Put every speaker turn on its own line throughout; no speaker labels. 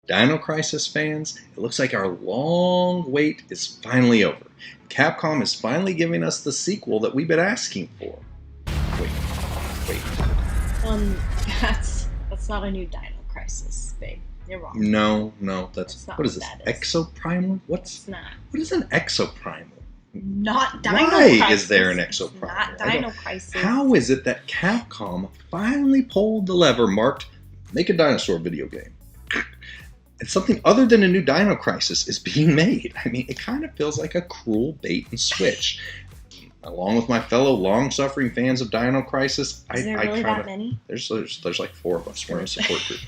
Dino Crisis fans, it looks like our long wait is finally over. Capcom is finally giving us the sequel that we've been asking for. Wait.
That's not a new Dino Crisis, babe. You're wrong.
No, that's
not
what is this? Exoprimal?
It's not.
What is an Exoprimal?
Not Dino
Why
Crisis.
is there an Exoprimal?
Not Dino Crisis.
How is it that Capcom finally pulled the lever marked make a dinosaur video game? And something other than a new Dino Crisis is being made. I mean, it kind of feels like a cruel bait and switch. Along with my fellow long-suffering fans of Dino Crisis,
Is there really that many?
There's like 4 of us. We're in a support group.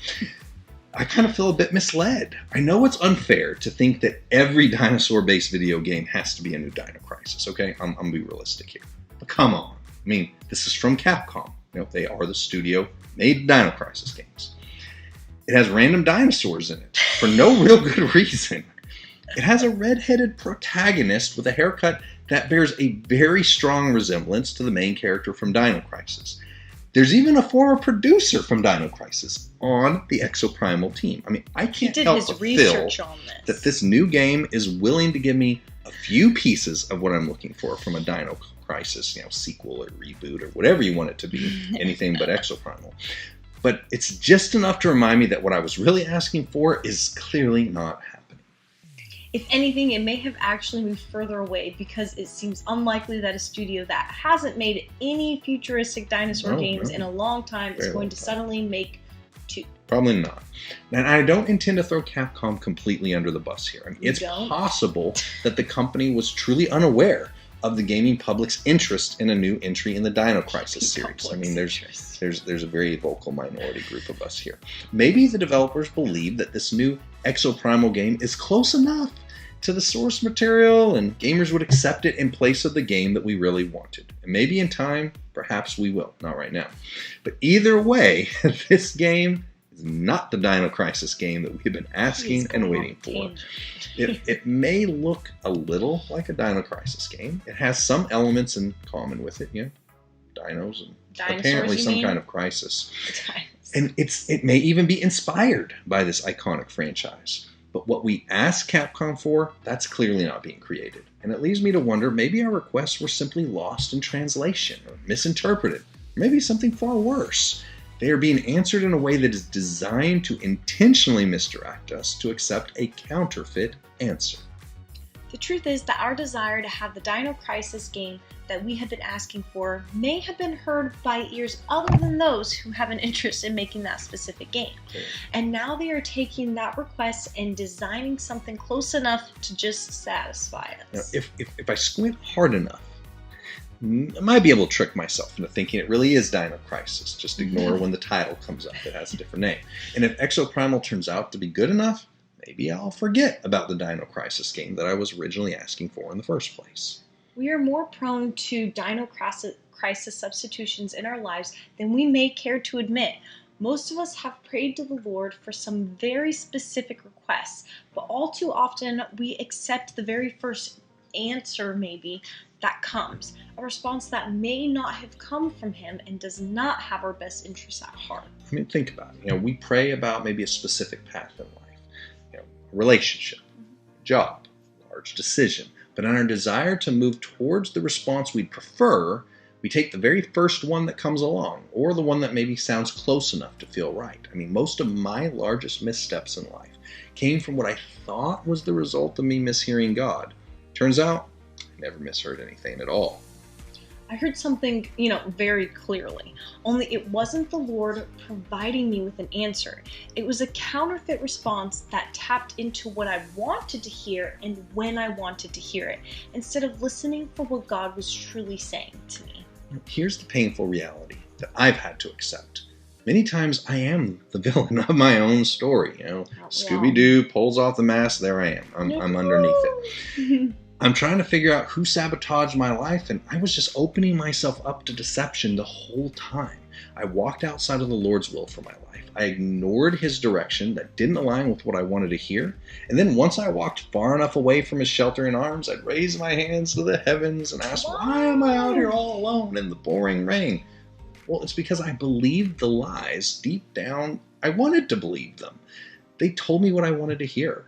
I kind of feel a bit misled. I know it's unfair to think that every dinosaur-based video game has to be a new Dino Crisis, okay? I'm going to be realistic here. But come on. I mean, this is from Capcom. You know, they are the studio made Dino Crisis games. It has random dinosaurs in it for no real good reason. It has a red-headed protagonist with a haircut that bears a very strong resemblance to the main character from Dino Crisis. There's even a former producer from Dino Crisis on the Exoprimal team. I mean, I can't help but feel that this new game is willing to give me a few pieces of what I'm looking for from a Dino Crisis, sequel or reboot or whatever you want it to be, anything but Exoprimal. But it's just enough to remind me that what I was really asking for is clearly not happening.
If anything, it may have actually moved further away because it seems unlikely that a studio that hasn't made any futuristic dinosaur games in a long time is going to suddenly make 2.
Probably not. And I don't intend to throw Capcom completely under the bus here. I mean, it's possible that the company was truly unaware of the gaming public's interest in a new entry in the Dino Crisis series. I mean, there's a very vocal minority group of us here. Maybe the developers believe that this new Exoprimal game is close enough to the source material and gamers would accept it in place of the game that we really wanted. And maybe in time, perhaps we will. Not right now. But either way, this game is not the Dino Crisis game that we've been asking and waiting for. It may look a little like a Dino Crisis game. It has some elements in common with it, dinos and apparently some kind of crisis. And it may even be inspired by this iconic franchise. But what we asked Capcom for, that's clearly not being created. And it leaves me to wonder, maybe our requests were simply lost in translation or misinterpreted. Or maybe something far worse. They are being answered in a way that is designed to intentionally misdirect us to accept a counterfeit answer.
The truth is that our desire to have the Dino Crisis game that we have been asking for may have been heard by ears other than those who have an interest in making that specific game. And now they are taking that request and designing something close enough to just satisfy us.
Now, if I squint hard enough, I might be able to trick myself into thinking it really is Dino Crisis. Just ignore when the title comes up. It has a different name. And if Exoprimal turns out to be good enough, maybe I'll forget about the Dino Crisis game that I was originally asking for in the first place.
We are more prone to Dino Crisis substitutions in our lives than we may care to admit. Most of us have prayed to the Lord for some very specific requests, but all too often we accept the very first answer maybe that comes, a response that may not have come from Him and does not have our best interests at heart.
I mean, think about it. We pray about maybe a specific path in life, a relationship, job, large decision. But in our desire to move towards the response we'd prefer, we take the very first one that comes along, or the one that maybe sounds close enough to feel right. I mean, most of my largest missteps in life came from what I thought was the result of me mishearing God. Turns out, I never misheard anything at all.
I heard something, very clearly. Only it wasn't the Lord providing me with an answer. It was a counterfeit response that tapped into what I wanted to hear and when I wanted to hear it, instead of listening for what God was truly saying to me.
Here's the painful reality that I've had to accept. Many times I am the villain of my own story. Scooby-Doo pulls off the mask, there I am. I'm underneath it. I'm trying to figure out who sabotaged my life, and I was just opening myself up to deception the whole time. I walked outside of the Lord's will for my life. I ignored His direction that didn't align with what I wanted to hear. And then once I walked far enough away from His sheltering arms, I'd raise my hands to the heavens and ask, why am I out here all alone in the pouring rain? Well, it's because I believed the lies deep down. I wanted to believe them. They told me what I wanted to hear.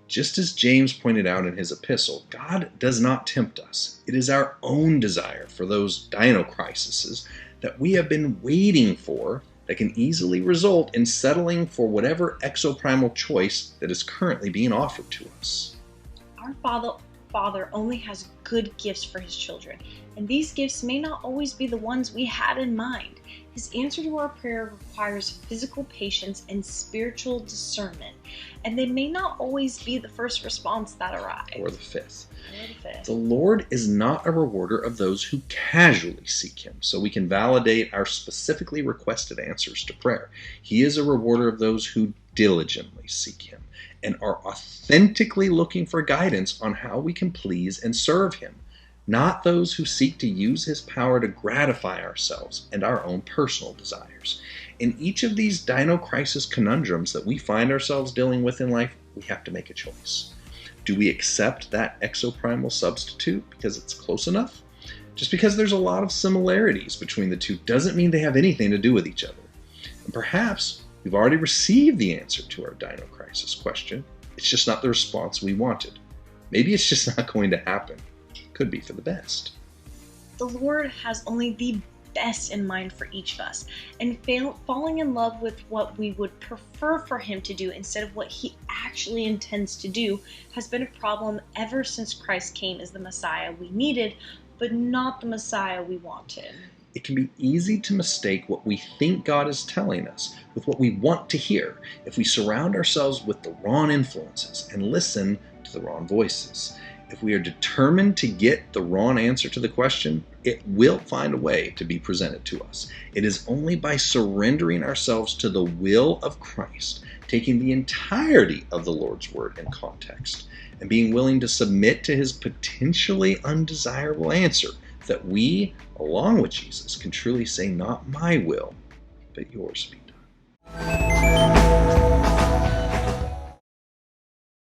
Just as James pointed out in his epistle, God does not tempt us. It is our own desire for those Dino Crises that we have been waiting for that can easily result in settling for whatever exoprimal choice that is currently being offered to us.
Our Father only has good gifts for his children, and these gifts may not always be the ones we had in mind. His answer to our prayer requires physical patience and spiritual discernment, and they may not always be the first response that arrives.
Or the fifth. The Lord is not a rewarder of those who casually seek him, so we can validate our specifically requested answers to prayer. He is a rewarder of those who diligently seek him and are authentically looking for guidance on how we can please and serve him, not those who seek to use his power to gratify ourselves and our own personal desires. In each of these Dino Crisis conundrums that we find ourselves dealing with in life, we have to make a choice. Do we accept that exoprimal substitute because it's close enough? Just because there's a lot of similarities between the two doesn't mean they have anything to do with each other. And perhaps we've already received the answer to our Dino Crisis question. It's just not the response we wanted. Maybe it's just not going to happen. Could be for the best.
The Lord has only the best in mind for each of us, and falling in love with what we would prefer for him to do instead of what he actually intends to do has been a problem ever since Christ came as the Messiah we needed, but not the Messiah we wanted.
It can be easy to mistake what we think God is telling us with what we want to hear if we surround ourselves with the wrong influences and listen to the wrong voices. If we are determined to get the wrong answer to the question, it will find a way to be presented to us. It is only by surrendering ourselves to the will of Christ, taking the entirety of the Lord's word in context, and being willing to submit to his potentially undesirable answer, that we, along with Jesus, can truly say, not my will, but yours be done.